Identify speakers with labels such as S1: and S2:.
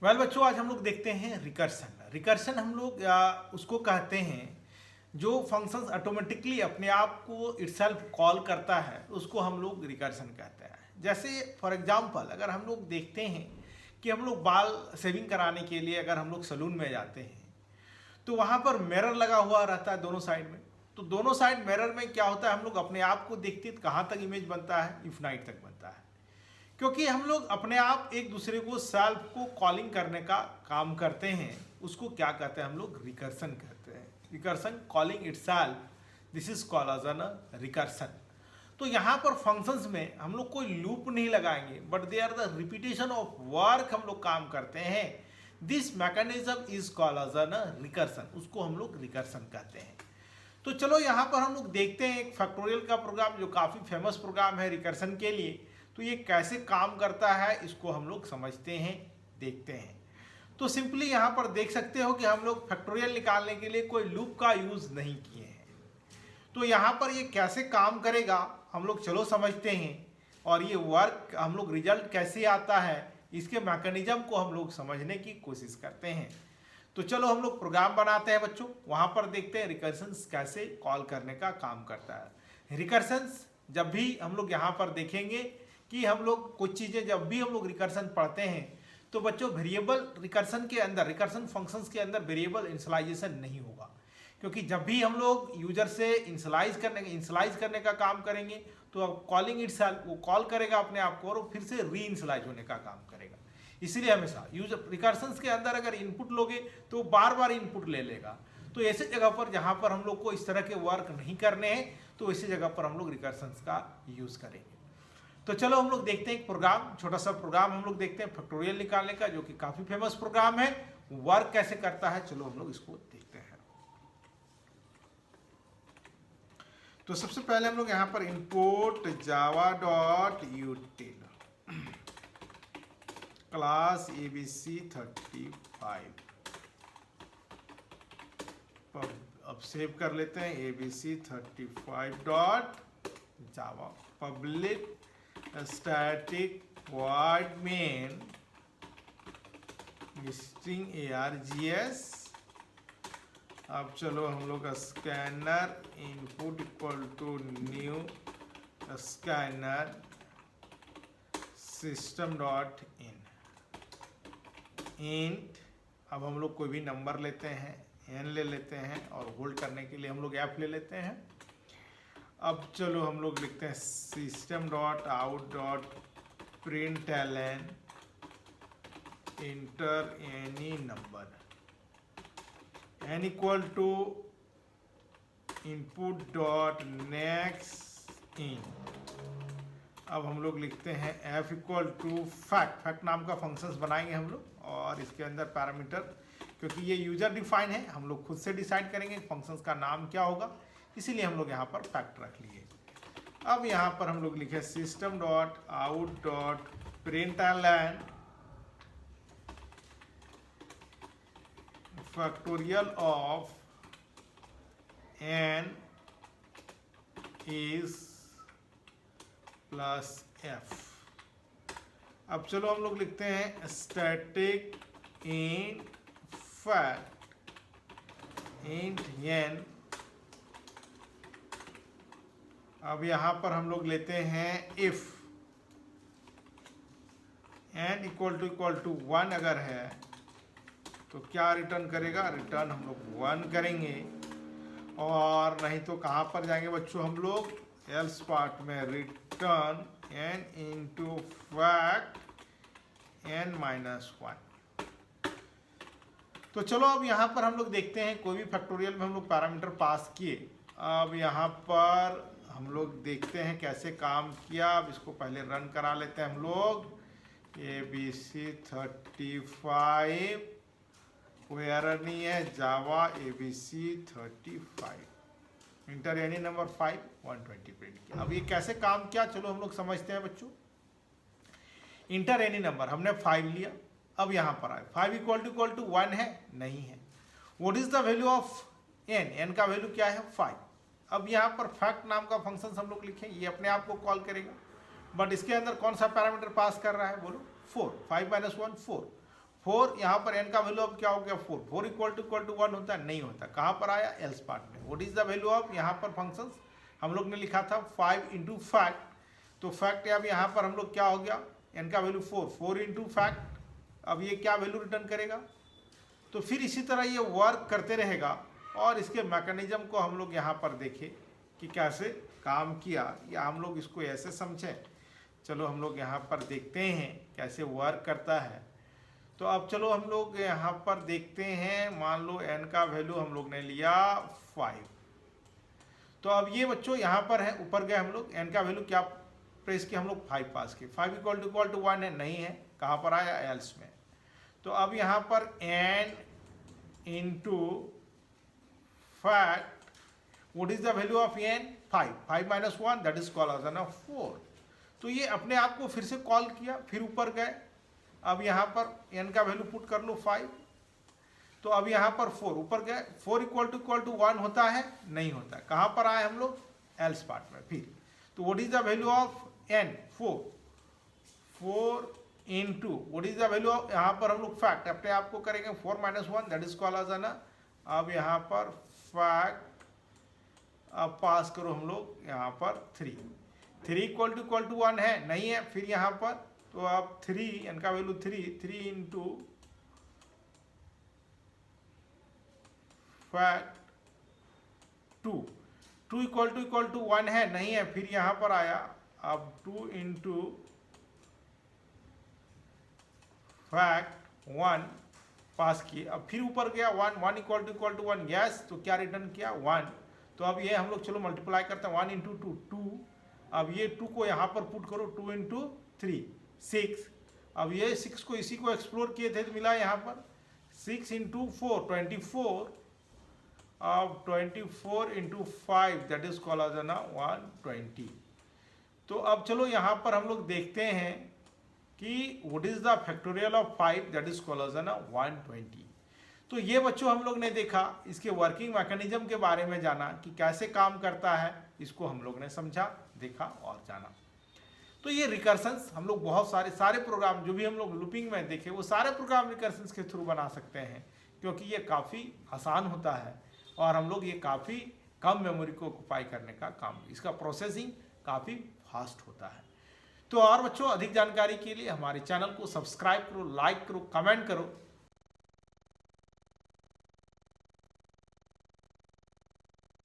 S1: Well बच्चों, आज हम लोग देखते हैं रिकर्सन। रिकर्सन हम लोग उसको कहते हैं जो फंक्शंस ऑटोमेटिकली अपने आप को इटसेल्फ कॉल करता है, उसको हम लोग रिकर्सन कहते हैं। जैसे फॉर एग्जांपल अगर हम लोग देखते हैं कि हम लोग बाल सेविंग कराने के लिए अगर हम लोग सैलून में जाते हैं तो वहाँ पर मिरर लगा हुआ रहता है दोनों साइड में। तो दोनों साइड मिरर में क्या होता है, हम लोग अपने आप को देखते हैं कहाँ तक इमेज बनता है, इन्फिनाइट तक बनता है। क्योंकि हम लोग अपने आप एक दूसरे को सेल्फ को कॉलिंग करने का काम करते हैं, उसको क्या कहते हैं, हम लोग रिकर्सन कहते हैं। Recursion, calling itself, this is called as an recursion. तो यहाँ पर फंक्शंस में हम लोग कोई लूप नहीं लगाएंगे, but they are the repetition of work हम लोग काम करते हैं। This mechanism is called as an recursion, उसको हम लोग रिकर्सन कहते हैं। तो चलो यहाँ पर हम लोग देखते हैं एक फैक्टोरियल का प्रोग्राम जो काफ़ी फेमस प्रोग्राम है रिकर्सन के लिए। तो ये कैसे काम करता है इसको हम लोग समझते हैं, देखते हैं। तो सिंपली यहाँ पर देख सकते हो कि हम लोग फैक्टोरियल निकालने के लिए कोई लूप का यूज़ नहीं किए हैं। तो यहाँ पर ये कैसे काम करेगा हम लोग चलो समझते हैं, और ये वर्क हम लोग रिजल्ट कैसे आता है इसके मैकेनिज्म को हम लोग समझने की कोशिश करते हैं। तो चलो हम लोग प्रोग्राम बनाते हैं बच्चों, वहाँ पर देखते हैं रिकर्सन्स कैसे कॉल करने का काम करता है। रिकर्सन्स जब भी हम लोग यहाँ पर देखेंगे कि हम लोग कुछ चीज़ें जब भी हम लोग रिकर्सन पढ़ते हैं तो बच्चों वेरिएबल रिकर्सन के अंदर, रिकर्सन फंक्शंस के अंदर वेरिएबल इनिशियलाइजेशन नहीं होगा। क्योंकि जब भी हम लोग यूजर से इनिशियलाइज करने का काम करेंगे तो कॉलिंग इटसेल्फ वो कॉल करेगा अपने आप को और फिर से री इनिशियलाइज होने का काम करेगा। इसीलिए हमेशा यूजर रिकर्सन्स के अंदर अगर इनपुट लोगे तो बार बार इनपुट ले लेगा। तो ऐसे जगह पर जहाँ पर हम लोग को इस तरह के वर्क नहीं करने हैं तो ऐसी जगह पर हम लोग रिकर्सन्स का यूज़ करेंगे। तो चलो हम लोग देखते हैं एक प्रोग्राम, छोटा सा प्रोग्राम हम लोग देखते हैं फैक्टोरियल निकालने का, जो कि काफी फेमस प्रोग्राम है। वर्क कैसे करता है चलो हम लोग इसको देखते हैं। तो सबसे पहले हम लोग यहाँ पर इनपुट java.util क्लास abc35 अब सेव कर लेते हैं abc35.java public static void main string args। अब चलो हम लोग scanner input equal to new scanner system dot int. अब हम लोग कोई भी नंबर लेते हैं, n ले लेते हैं, और होल्ड करने के लिए हम लोग f ले लेते हैं। अब चलो हम लोग लिखते हैं system dot out dot println enter any number n equal to input dot next in. अब हम लोग लिखते हैं f इक्वल टू फैक्ट नाम का फंक्शंस बनाएंगे हम लोग, और इसके अंदर पैरामीटर, क्योंकि ये यूजर डिफाइन है, हम लोग खुद से डिसाइड करेंगे फंक्शंस का नाम क्या होगा, इसीलिए हम लोग यहाँ पर फैक्ट रख लिए। अब यहाँ पर हम लोग लिखे system dot out dot println factorial of n is plus f। अब चलो हम लोग लिखते हैं static in fact int n। अब यहाँ पर हम लोग लेते हैं इफ n इक्वल टू 1 अगर है तो क्या रिटर्न करेगा, रिटर्न हम लोग 1 करेंगे। और नहीं तो कहाँ पर जाएंगे बच्चों हम लोग, एल्स पार्ट में return n into fact n minus 1। तो चलो अब यहाँ पर हम लोग देखते हैं कोई भी फैक्टोरियल में हम लोग पैरामीटर पास किए। अब यहाँ पर हम लोग देखते हैं कैसे काम किया। अब इसको पहले रन करा लेते हैं हम लोग abc35, कोई एरर नहीं है, जावा abc35 inter any number 5 120 print किया। अब ये कैसे काम किया चलो हम लोग समझते हैं बच्चों। इंटर एनी नंबर हमने 5 लिया, अब यहाँ पर आए 5 इक्वल टू 1 है, नहीं है। What is the value of n का वैल्यू क्या है 5। अब यहाँ पर फैक्ट नाम का फंक्शन हम लोग लिखें, ये अपने आप को कॉल करेगा, बट इसके अंदर कौन सा पैरामीटर पास कर रहा है बोलो, 4। 5 - 1 4। 4 यहाँ पर n का वैल्यू अब क्या हो गया 4, 4 इक्वल टू 1 होता है, नहीं होता, कहाँ पर आया एल्स पार्ट में। What is the value of, यहाँ पर फंक्शंस हम लोग ने लिखा था 5 इंटू फैक्ट, तो फैक्ट अब यहाँ पर हम लोग क्या हो गया, n का वैल्यू 4, 4 इंटू फैक्ट, अब ये क्या वैल्यू रिटर्न करेगा। तो फिर इसी तरह ये वर्क करते रहेगा और इसके मैकेनिज्म को हम लोग यहाँ पर देखें कि कैसे काम किया, या हम लोग इसको ऐसे समझें। चलो हम लोग यहाँ पर देखते हैं कैसे वर्क करता है। तो अब चलो हम लोग यहाँ पर देखते हैं, मान लो n का वैल्यू हम लोग ने लिया 5, तो अब ये बच्चों यहाँ पर है, ऊपर गए हम लोग, n का वैल्यू क्या प्रेस किया हम लोग 5 पास किए, 5 इक्वल टू 1 है, नहीं है, कहाँ पर आया एल्स में। तो अब यहाँ पर n into fact, what is the value of n, 5, 5 minus 1 that is called as 4। तो ये अपने आप को फिर से कॉल किया, फिर ऊपर गए, अब यहाँ पर n का वैल्यू पुट कर लो 5, तो अब यहाँ पर 4 ऊपर गए, 4 इक्वल टू 1 होता है, नहीं होता, कहाँ पर आए हम लोग एल्स पार्ट में फिर। तो what is the value of n, 4 into what is the value of, यहाँ पर हम लोग फैक्ट अपने आप को करेंगे 4 minus 1 that is called as ना, अब यहाँ पर फैक्ट, अब पास करो हम लोग यहाँ पर 3 इक्वल टू 1 है, नहीं है, फिर यहाँ पर तो अब 3 n का value 3 into fact 2 equal to 1 है, नहीं है, फिर यहाँ पर आया, अब 2 इंटू फैक्ट 1 पास किए, अब फिर ऊपर गया 1 इक्वल टू 1 यस, तो क्या रिटर्न किया 1। तो अब ये हम लोग चलो मल्टीप्लाई करते हैं, 1 इंटू 2, अब ये 2 को यहाँ पर पुट करो, 2 इंटू 3 6, अब ये 6 को इसी को एक्सप्लोर किए थे तो मिला यहाँ पर 6 इंटू 4 24, अब 24 into 5 that is called as 120। तो अब चलो यहाँ पर हम लोग देखते हैं कि what is the factorial of 5 that is called as 120। तो ये बच्चों हम लोग ने देखा, इसके वर्किंग मैकेनिज्म के बारे में जाना कि कैसे काम करता है, इसको हम लोग ने समझा, देखा और जाना। तो ये रिकर्शंस हम लोग बहुत सारे प्रोग्राम जो भी हम लोग लूपिंग में देखे वो सारे प्रोग्राम रिकर्शंस के थ्रू बना सकते हैं, क्योंकि ये काफ़ी आसान होता है और हम लोग ये काफ़ी कम मेमोरी को ऑक्युपाई करने का काम, इसका प्रोसेसिंग काफ़ी फास्ट होता है। तो और बच्चों अधिक जानकारी के लिए हमारे चैनल को सब्सक्राइब करो, लाइक करो, कमेंट करो